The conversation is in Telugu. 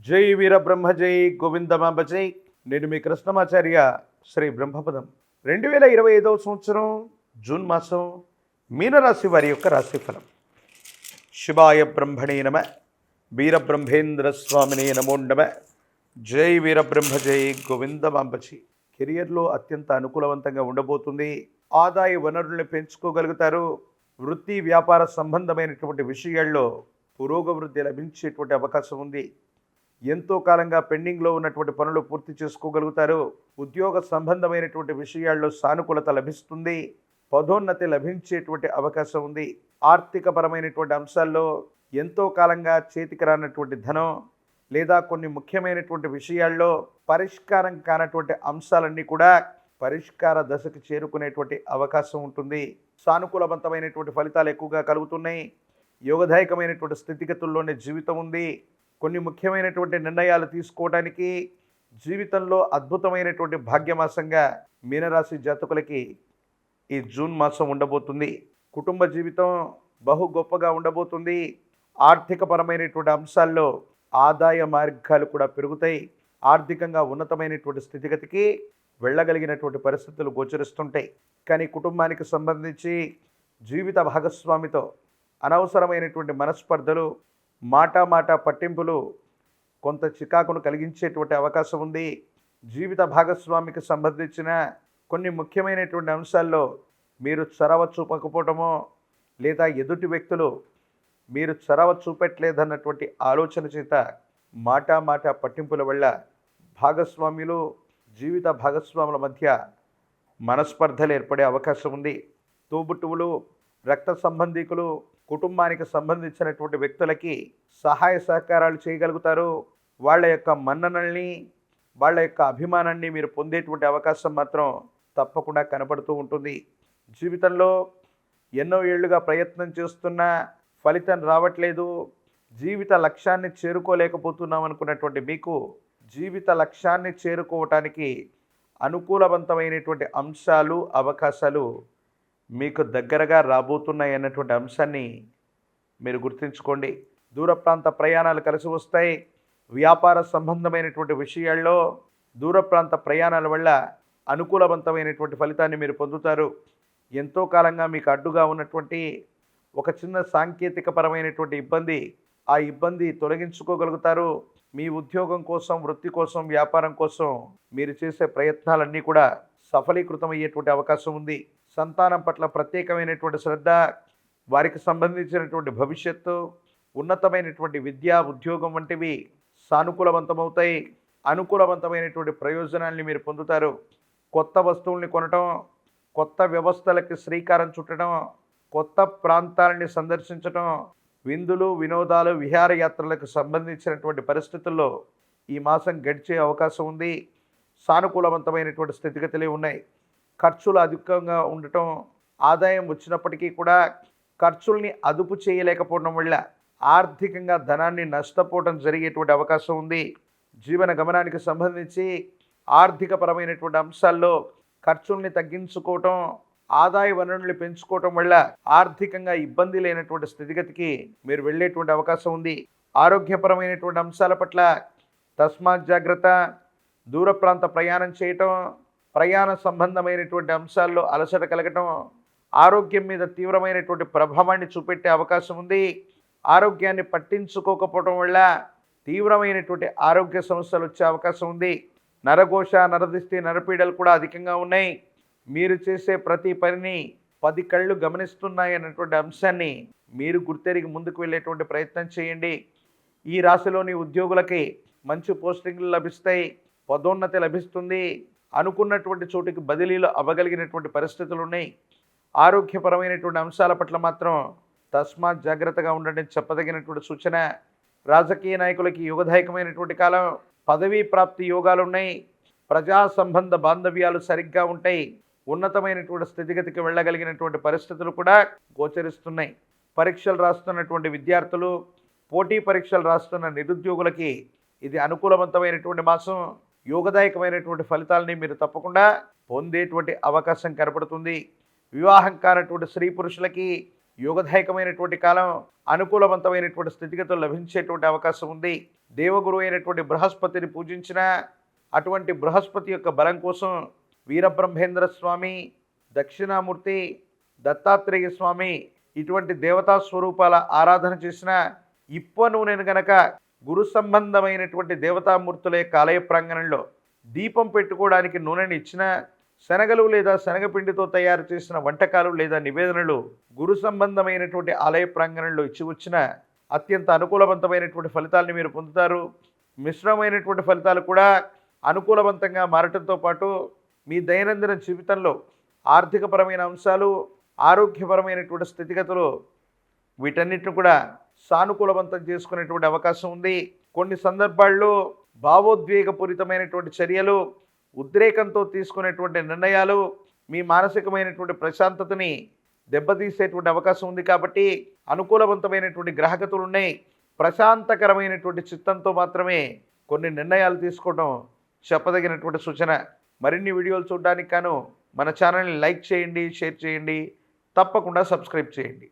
జై వీరబ్రహ్మ జై గోవిందమాంబ జై. నేను మీ కృష్ణమాచార్య శ్రీ బ్రహ్మపదం. 2025 సంవత్సరం జూన్ మాసం మీనరాశి వారి యొక్క రాశిఫలం. శివాయ బ్రహ్మణే నమ, వీరబ్రహ్మేంద్ర స్వామినే నమో నమ. జై వీరబ్రహ్మ జై గోవిందమాంబ జై. కెరియర్లో అత్యంత అనుకూలవంతంగా ఉండబోతుంది. ఆదాయ వనరుల్ని పెంచుకోగలుగుతారు. వృత్తి వ్యాపార సంబంధమైనటువంటి విషయాల్లో పురోగవృద్ధి లభించేటువంటి అవకాశం ఉంది. ఎంతో కాలంగా పెండింగ్లో ఉన్నటువంటి పనులు పూర్తి చేసుకోగలుగుతారు. ఉద్యోగ సంబంధమైనటువంటి విషయాల్లో సానుకూలత లభిస్తుంది. పదోన్నతి లభించేటువంటి అవకాశం ఉంది. ఆర్థికపరమైనటువంటి అంశాల్లో ఎంతో కాలంగా చేతికి రానటువంటి ధనం లేదా కొన్ని ముఖ్యమైనటువంటి విషయాల్లో పరిష్కారం కానటువంటి అంశాలన్నీ కూడా పరిష్కార దశకు చేరుకునేటువంటి అవకాశం ఉంటుంది. సానుకూలవంతమైనటువంటి ఫలితాలు ఎక్కువగా కలుగుతున్నాయి. యోగదాయకమైనటువంటి స్థితిగతుల్లోనే జీవితం ఉంది. కొన్ని ముఖ్యమైనటువంటి నిర్ణయాలు తీసుకోవడానికి జీవితంలో అద్భుతమైనటువంటి భాగ్యమాసంగా మీనరాశి జాతకులకి ఈ జూన్ మాసం ఉండబోతుంది. కుటుంబ జీవితం బహు గొప్పగా ఉండబోతుంది. ఆర్థికపరమైనటువంటి అంశాల్లో ఆదాయ మార్గాలు కూడా పెరుగుతాయి. ఆర్థికంగా ఉన్నతమైనటువంటి స్థితిగతికి వెళ్ళగలిగినటువంటి పరిస్థితులు గోచరిస్తుంటాయి. కానీ కుటుంబానికి సంబంధించి జీవిత భాగస్వామితో అనవసరమైనటువంటి మనస్పర్ధలు, మాట పట్టింపులు కొంత చికాకును కలిగించేటువంటి అవకాశం ఉంది. జీవిత భాగస్వామికి సంబంధించిన కొన్ని ముఖ్యమైనటువంటి అంశాల్లో మీరు చొరవ చూపకపోవటమో లేదా ఎదుటి వ్యక్తులు మీరు చొరవ చూపెట్టలేదన్నటువంటి ఆలోచన చేత మాట పట్టింపుల వల్ల భాగస్వాములు, జీవిత భాగస్వాముల మధ్య మనస్పర్ధలు ఏర్పడే అవకాశం ఉంది. తోబుట్టువులు, రక్త సంబంధికులు, కుటుంబానికి సంబంధించినటువంటి వ్యక్తులకి సహాయ సహకారాలు చేయగలుగుతారు. వాళ్ళ యొక్క మన్ననల్ని, వాళ్ళ యొక్క అభిమానాన్ని మీరు పొందేటువంటి అవకాశం మాత్రం తప్పకుండా కనపడుతూ ఉంటుంది. జీవితంలో ఎన్నో ఏళ్లుగా ప్రయత్నం చేస్తున్నా ఫలితం రావట్లేదు, జీవిత లక్ష్యాన్ని చేరుకోలేకపోతున్నాం అనుకున్నటువంటి మీకు జీవిత లక్ష్యాన్ని చేరుకోవటానికి అనుకూలవంతమైనటువంటి అంశాలు, అవకాశాలు మీకు దగ్గరగా రాబోతున్నాయి అన్నటువంటి అంశాన్ని మీరు గుర్తుంచుకోండి. దూర ప్రాంత ప్రయాణాలు కలిసి వస్తాయి. వ్యాపార సంబంధమైనటువంటి విషయాల్లో దూర ప్రాంత ప్రయాణాల వల్ల అనుకూలవంతమైనటువంటి ఫలితాన్ని మీరు పొందుతారు. ఎంతో కాలంగా మీకు అడ్డుగా ఉన్నటువంటి ఒక చిన్న సాంకేతికపరమైనటువంటి ఇబ్బంది, ఆ ఇబ్బంది తొలగించుకోగలుగుతారు. మీ ఉద్యోగం కోసం, వృత్తి కోసం, వ్యాపారం కోసం మీరు చేసే ప్రయత్నాలన్నీ కూడా సఫలీకృతమయ్యేటువంటి అవకాశం ఉంది. సంతానం పట్ల ప్రత్యేకమైనటువంటి శ్రద్ధ, వారికి సంబంధించినటువంటి భవిష్యత్తు, ఉన్నతమైనటువంటి విద్య, ఉద్యోగం వంటివి సానుకూలవంతమవుతాయి. అనుకూలవంతమైనటువంటి ప్రయోజనాల్ని మీరు పొందుతారు. కొత్త వస్తువుల్ని కొనటం, కొత్త వ్యవస్థలకి శ్రీకారం చుట్టడం, కొత్త ప్రాంతాలని సందర్శించడం, విందులు, వినోదాలు, విహారయాత్రలకు సంబంధించినటువంటి పరిస్థితుల్లో ఈ మాసం గడిచే అవకాశం ఉంది. సానుకూలవంతమైనటువంటి స్థితిగతులే ఉన్నాయి. ఖర్చులు అధికంగా ఉండటం, ఆదాయం వచ్చినప్పటికీ కూడా ఖర్చుల్ని అదుపు చేయలేకపోవడం వల్ల ఆర్థికంగా ధనాన్ని నష్టపోవడం జరిగేటువంటి అవకాశం ఉంది. జీవన గమనానికి సంబంధించి ఆర్థికపరమైనటువంటి అంశాల్లో ఖర్చుల్ని తగ్గించుకోవటం, ఆదాయ వనరుల్ని పెంచుకోవటం వల్ల ఆర్థికంగా ఇబ్బంది లేనటువంటి స్థితిగతికి మీరు వెళ్ళేటువంటి అవకాశం ఉంది. ఆరోగ్యపరమైనటువంటి అంశాల పట్ల తస్మాత్ జాగ్రత్త. దూర ప్రాంత ప్రయాణం చేయటం, ప్రయాణ సంబంధమైనటువంటి అంశాల్లో అలసట కలగటం, ఆరోగ్యం మీద తీవ్రమైనటువంటి ప్రభావాన్ని చూపెట్టే అవకాశం ఉంది. ఆరోగ్యాన్ని పట్టించుకోకపోవడం వల్ల తీవ్రమైనటువంటి ఆరోగ్య సమస్యలు వచ్చే అవకాశం ఉంది. నరఘోష, నరదిష్టి, నరపీడలు కూడా అధికంగా ఉన్నాయి. మీరు చేసే ప్రతి పనిని 10 కళ్ళు గమనిస్తున్నాయి అన్నటువంటి అంశాన్ని మీరు గుర్తెరిగి ముందుకు వెళ్ళేటువంటి ప్రయత్నం చేయండి. ఈ రాశిలోని ఉద్యోగులకి మంచి పోస్టింగ్లు లభిస్తాయి, పదోన్నతి లభిస్తుంది. అనుకున్నటువంటి చోటుకి బదిలీలు అవ్వగలిగినటువంటి పరిస్థితులు ఉన్నాయి. ఆరోగ్యపరమైనటువంటి అంశాల పట్ల మాత్రం తస్మాత్ జాగ్రత్తగా ఉండడం చెప్పదగినటువంటి సూచన. రాజకీయ నాయకులకి యోగదాయకమైనటువంటి కాలం. పదవీ ప్రాప్తి యోగాలు ఉన్నాయి. ప్రజా సంబంధ బాంధవ్యాలు సరిగ్గా ఉంటాయి. ఉన్నతమైనటువంటి స్థితిగతికి వెళ్ళగలిగినటువంటి పరిస్థితులు కూడా గోచరిస్తున్నాయి. పరీక్షలు రాస్తున్నటువంటి విద్యార్థులు, పోటీ పరీక్షలు రాస్తున్న నిరుద్యోగులకి ఇది అనుకూలవంతమైనటువంటి మాసం. యోగదాయకమైనటువంటి ఫలితాలని మీరు తప్పకుండా పొందేటువంటి అవకాశం కనపడుతుంది. వివాహం కానటువంటి స్త్రీ పురుషులకి యోగదాయకమైనటువంటి కాలం, అనుకూలవంతమైనటువంటి స్థితిగతులు లభించేటువంటి అవకాశం ఉంది. దేవగురు అయినటువంటి బృహస్పతిని పూజించిన అటువంటి బృహస్పతి యొక్క బలం కోసం వీరబ్రహ్మేంద్ర స్వామి, దక్షిణామూర్తి, దత్తాత్రేయ స్వామి ఇటువంటి దేవతా స్వరూపాల ఆరాధన చేసిన ఇప్ప నూనెను గనక గురు సంబంధమైనటువంటి దేవతామూర్తుల యొక్క ఆలయ ప్రాంగణంలో దీపం పెట్టుకోవడానికి నూనెని ఇచ్చిన, శనగలు లేదా శనగపిండితో తయారు చేసిన వంటకాలు లేదా నివేదనలు గురు సంబంధమైనటువంటి ఆలయ ప్రాంగణంలో ఇచ్చి వచ్చిన అత్యంత అనుకూలవంతమైనటువంటి ఫలితాలను మీరు పొందుతారు. మిశ్రమైనటువంటి ఫలితాలు కూడా అనుకూలవంతంగా మారటంతో పాటు మీ దైనందిన జీవితంలో ఆర్థికపరమైన అంశాలు, ఆరోగ్యపరమైనటువంటి స్థితిగతులు వీటన్నిటిని కూడా సానుకూలవంతం చేసుకునేటువంటి అవకాశం ఉంది. కొన్ని సందర్భాల్లో భావోద్వేగపూరితమైనటువంటి చర్యలు, ఉద్రేకంతో తీసుకునేటువంటి నిర్ణయాలు మీ మానసికమైనటువంటి ప్రశాంతతని దెబ్బతీసేటువంటి అవకాశం ఉంది. కాబట్టి అనుకూలవంతమైనటువంటి గ్రహగతులు ఉన్నాయి. ప్రశాంతకరమైనటువంటి చిత్తంతో మాత్రమే కొన్ని నిర్ణయాలు తీసుకోవడం చెప్పదగినటువంటి సూచన. మరిన్ని వీడియోలు చూడడానికి గాను మన ఛానల్ని లైక్ చేయండి, షేర్ చేయండి, తప్పకుండా సబ్స్క్రైబ్ చేయండి.